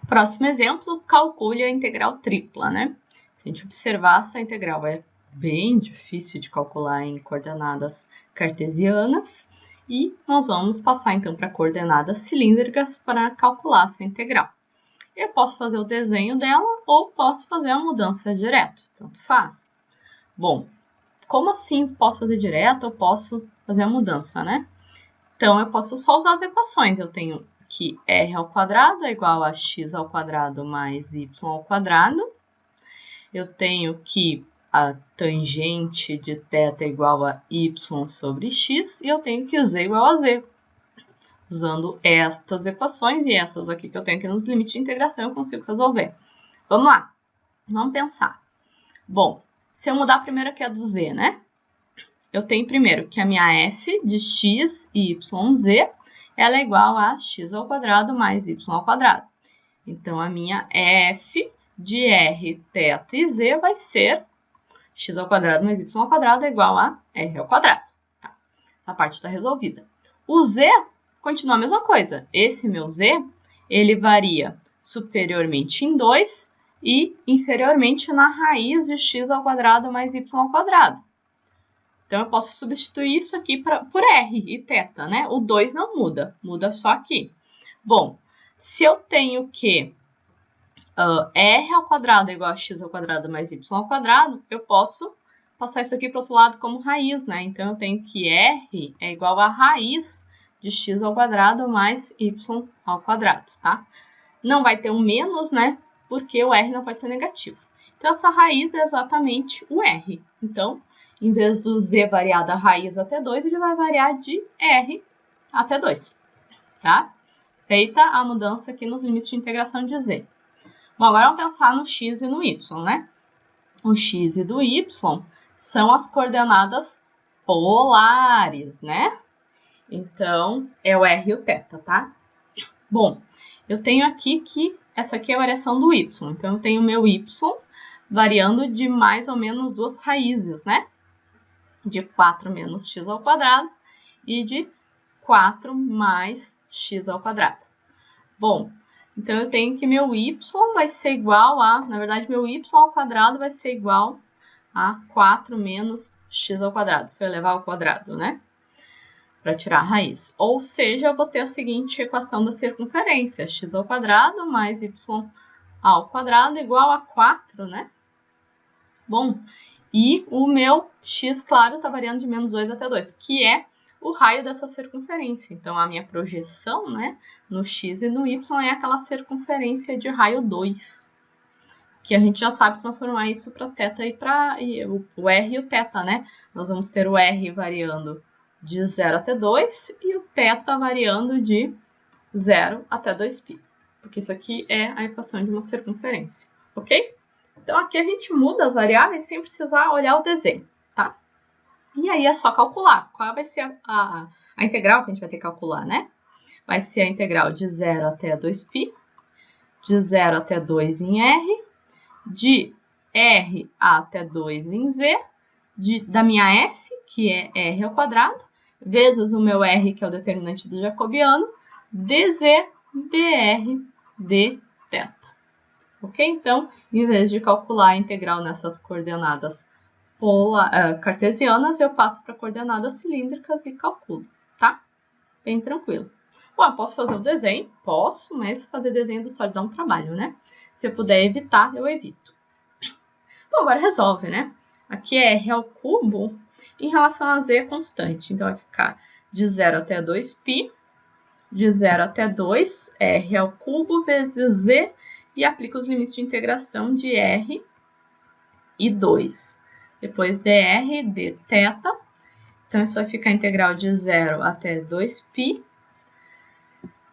Próximo exemplo, calcule a integral tripla, né? Se a gente observar, essa integral é bem difícil de calcular em coordenadas cartesianas e nós vamos passar então para coordenadas cilíndricas para calcular essa integral. Eu posso fazer o desenho dela ou posso fazer a mudança direto, tanto faz. Bom, como assim posso fazer direto ou posso fazer a mudança, né? Então, eu posso só usar as equações. Eu tenho que r ao quadrado é igual a x ao quadrado mais y ao quadrado. Eu tenho que a tangente de θ é igual a y sobre x. E eu tenho que z igual a z. Usando estas equações e essas aqui que eu tenho aqui nos limites de integração, eu consigo resolver. Vamos lá. Vamos pensar. Bom, se eu mudar primeiro aqui a do z, né? Eu tenho primeiro que a minha f de x, y, z, ela é igual a x ao quadrado mais y ao quadrado. Então, a minha f de r, θ e z vai ser x ao quadrado mais y ao quadrado é igual a r ao quadrado. Tá? Essa parte está resolvida. O z continua a mesma coisa. Esse meu z, ele varia superiormente em 2 e inferiormente na raiz de x ao quadrado mais y ao quadrado. Então, eu posso substituir isso aqui por r e θ, né? O 2 não muda, muda só aqui. Bom, se eu tenho que r ao quadrado é igual a x ao quadrado mais y ao quadrado, eu posso passar isso aqui para o outro lado como raiz, né? Então, eu tenho que r é igual a raiz de x ao quadrado mais y ao quadrado, tá? Não vai ter um menos, né? Porque o r não pode ser negativo. Então, essa raiz é exatamente o r. Então, em vez do z variar da raiz até 2, ele vai variar de r até 2, tá? Feita a mudança aqui nos limites de integração de z. Bom, agora vamos pensar no x e no y, né? O x e do y são as coordenadas polares, né? Então, é o r e o θ, tá? Bom, eu tenho aqui que essa aqui é a variação do y. Então, eu tenho o meu y variando de mais ou menos duas raízes, né? De 4 menos x ao quadrado e de 4 mais x ao quadrado. Bom, então eu tenho que meu y vai ser igual a, na verdade, meu y ao quadrado vai ser igual a 4 menos x ao quadrado, se eu elevar ao quadrado, né? Para tirar a raiz. Ou seja, eu vou ter a seguinte equação da circunferência, x ao quadrado mais y ao quadrado igual a 4, né? Bom, e o meu x, claro, está variando de menos 2 até 2, que é o raio dessa circunferência. Então, a minha projeção, né, no x e no y é aquela circunferência de raio 2, que a gente já sabe transformar isso para θ e para o r e o θ, né? Nós vamos ter o r variando de 0 até 2 e o θ variando de 0 até 2π, porque isso aqui é a equação de uma circunferência, ok? Então, aqui a gente muda as variáveis sem precisar olhar o desenho, tá? E aí é só calcular. Qual vai ser a integral que a gente vai ter que calcular, né? Vai ser a integral de 0 até 2π, de 0 até 2 em r, de r até 2 em z, da minha f, que é r ao quadrado, vezes o meu r, que é o determinante do jacobiano, dz, dr, dθ. Ok? Então, em vez de calcular a integral nessas coordenadas cartesianas, eu passo para coordenadas cilíndricas e calculo, tá? Bem tranquilo. Bom, eu posso fazer o desenho? Posso, mas fazer desenho do sólido dá um trabalho, né? Se eu puder evitar, eu evito. Bom, agora resolve, né? Aqui é r ao cubo em relação a z é constante. Então, vai ficar de 0 até 2π, de 0 até 2, r ao cubo vezes z, e aplica os limites de integração de r e 2. Depois dr, dθ. Então, isso vai ficar integral de 0 até 2π,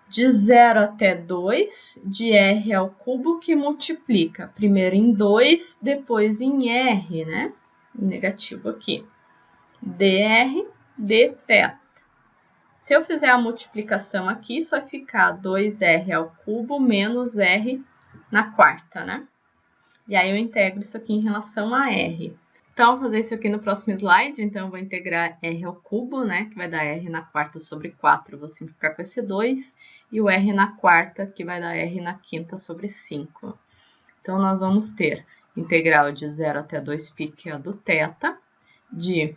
de 0 até 2, de r ao cubo, que multiplica primeiro em 2, depois em r, né? Negativo aqui. dr, dθ. Se eu fizer a multiplicação aqui, isso vai ficar 2r ao cubo menos r na quarta, né? E aí eu integro isso aqui em relação a r. Então, vou fazer isso aqui no próximo slide. Então, eu vou integrar r ao cubo, né? Que vai dar r na quarta sobre 4. Vou simplificar com esse 2. E o r na quarta, que vai dar r na quinta sobre 5. Então, nós vamos ter integral de 0 até 2π, que é a do θ, de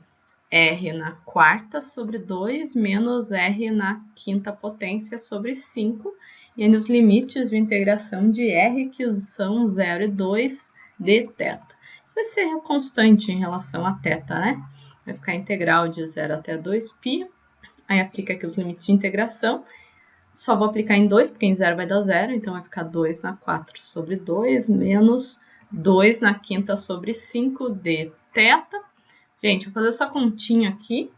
r na quarta sobre 2 menos r na quinta potência sobre 5. E aí, nos limites de integração de r, que são 0 e 2, de θ. Vai ser constante em relação a θ, né? Vai ficar integral de 0 até 2π. Aí aplica aqui os limites de integração. Só vou aplicar em 2, porque em 0 vai dar 0. Então vai ficar 2 na 4 sobre 2 menos 2 na quinta sobre 5 de θ. Gente, vou fazer essa continha aqui.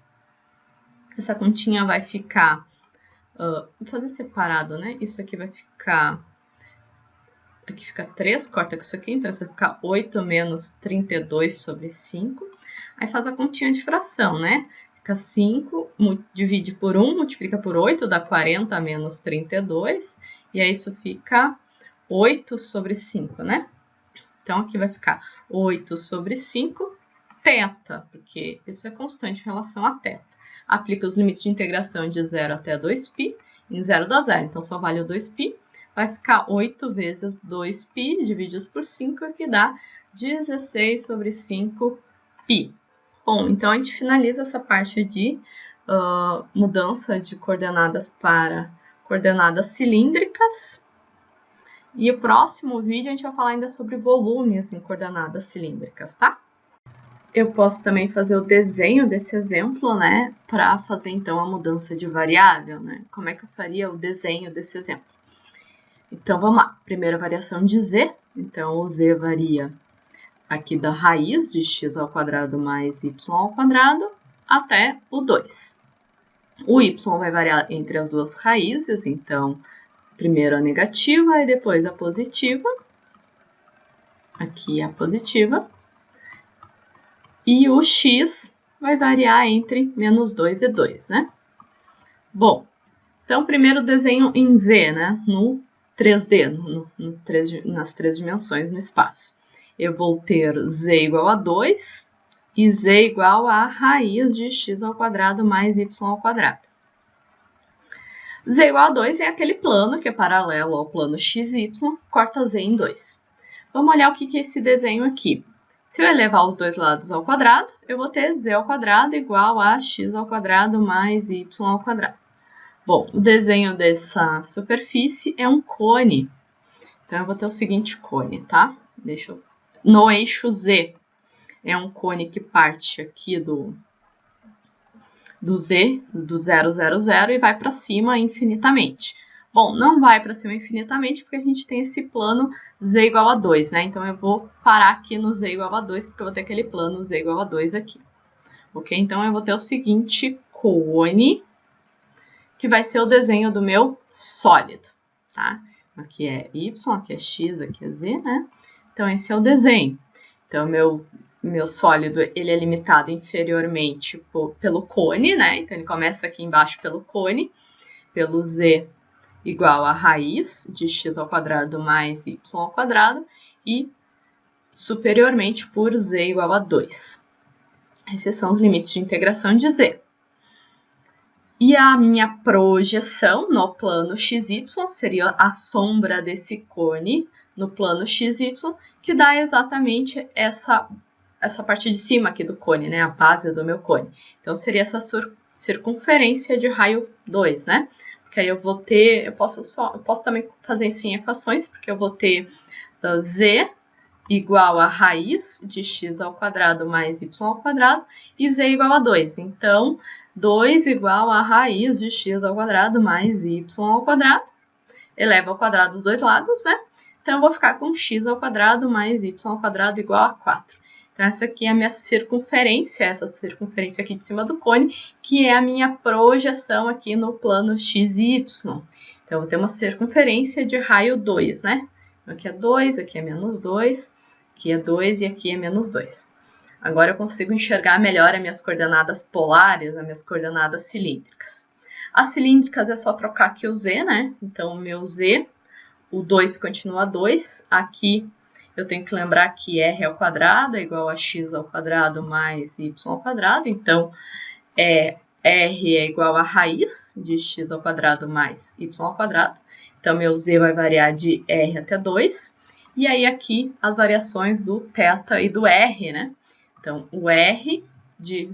Essa continha vai ficar... vou fazer separado, né? Isso aqui vai ficar... Aqui fica 3, corta com isso aqui, então isso vai ficar 8 menos 32 sobre 5. Aí faz a continha de fração, né? Fica 5, divide por 1, multiplica por 8, dá 40 menos 32. E aí isso fica 8 sobre 5, né? Então aqui vai ficar 8 sobre 5, θ, porque isso é constante em relação a θ. Aplica os limites de integração de 0 até 2π. Em 0 dá 0, então só vale o 2π. Vai ficar 8 vezes 2π, divididos por 5, que dá 16 sobre 5π. Bom, então a gente finaliza essa parte de mudança de coordenadas para coordenadas cilíndricas. E o próximo vídeo a gente vai falar ainda sobre volumes em coordenadas cilíndricas, tá? Eu posso também fazer o desenho desse exemplo, né? Para fazer então a mudança de variável, né? Como é que eu faria o desenho desse exemplo? Então, vamos lá. Primeira variação de z. Então, o z varia aqui da raiz de x ao quadrado mais y ao quadrado até o 2. O y vai variar entre as duas raízes. Então, primeiro a negativa e depois a positiva. Aqui a positiva. E o x vai variar entre menos 2 e 2, né? Bom, então, primeiro desenho em z, né? No 3D, nas 3 dimensões no espaço. Eu vou ter z igual a 2 e z igual a raiz de x ao quadrado mais y ao quadrado. Z igual a 2 é aquele plano que é paralelo ao plano xy, corta z em 2. Vamos olhar o que é esse desenho aqui. Se eu elevar os dois lados ao quadrado, eu vou ter z ao quadrado igual a x ao quadrado mais y ao quadrado. Bom, o desenho dessa superfície é um cone. Então, eu vou ter o seguinte cone, tá? No eixo Z, é um cone que parte aqui do Z, do 0, 0, 0, e vai para cima infinitamente. Bom, não vai para cima infinitamente, porque a gente tem esse plano Z igual a 2, né? Então, eu vou parar aqui no Z igual a 2, porque eu vou ter aquele plano Z igual a 2 aqui. Ok? Então, eu vou ter o seguinte cone, que vai ser o desenho do meu sólido, tá? Aqui é y, aqui é x, aqui é z, né? Então, esse é o desenho. Então, meu sólido, ele é limitado inferiormente pelo cone, né? Então, ele começa aqui embaixo pelo cone, pelo z igual a raiz de x ao quadrado mais y ao quadrado, e superiormente por z igual a 2. Esses são os limites de integração de z. E a minha projeção no plano XY seria a sombra desse cone no plano XY, que dá exatamente essa parte de cima aqui do cone, né? A base do meu cone. Então, seria essa circunferência de raio 2, né? Porque aí eu vou ter... Eu posso também fazer isso em equações, porque eu vou ter z igual a raiz de x ao quadrado mais y ao quadrado e z igual a 2. Então, 2 igual a raiz de x ao quadrado mais y ao quadrado. Eleva ao quadrado os dois lados, né? Então, eu vou ficar com x ao quadrado mais y ao quadrado igual a 4. Então, essa aqui é a minha circunferência, essa circunferência aqui de cima do cone, que é a minha projeção aqui no plano xy. Então, eu vou ter uma circunferência de raio 2, né? Aqui é 2, aqui é menos 2, aqui é 2 e aqui é menos 2. Agora eu consigo enxergar melhor as minhas coordenadas polares, as minhas coordenadas cilíndricas. As cilíndricas é só trocar aqui o z, né? Então, o meu z, o 2 continua 2. Aqui eu tenho que lembrar que r ao quadrado é igual a x ao quadrado mais y ao quadrado, então r é igual a raiz de x ao quadrado mais y ao quadrado, então meu z vai variar de r até 2, e aí aqui as variações do θ e do r, né? Então, o r de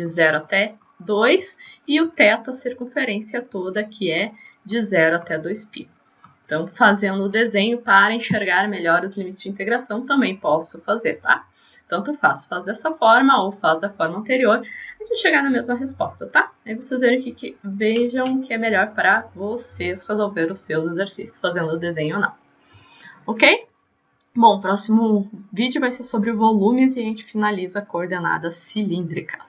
0 até 2 e o θ, circunferência toda, que é de 0 até 2π. Então, fazendo o desenho para enxergar melhor os limites de integração, também posso fazer, tá? Tanto faz dessa forma ou faz da forma anterior, a gente chegar na mesma resposta, tá? Aí vocês vejam o que é melhor para vocês resolver os seus exercícios, fazendo o desenho ou não. Ok? Bom, o próximo vídeo vai ser sobre volumes e a gente finaliza coordenadas cilíndricas.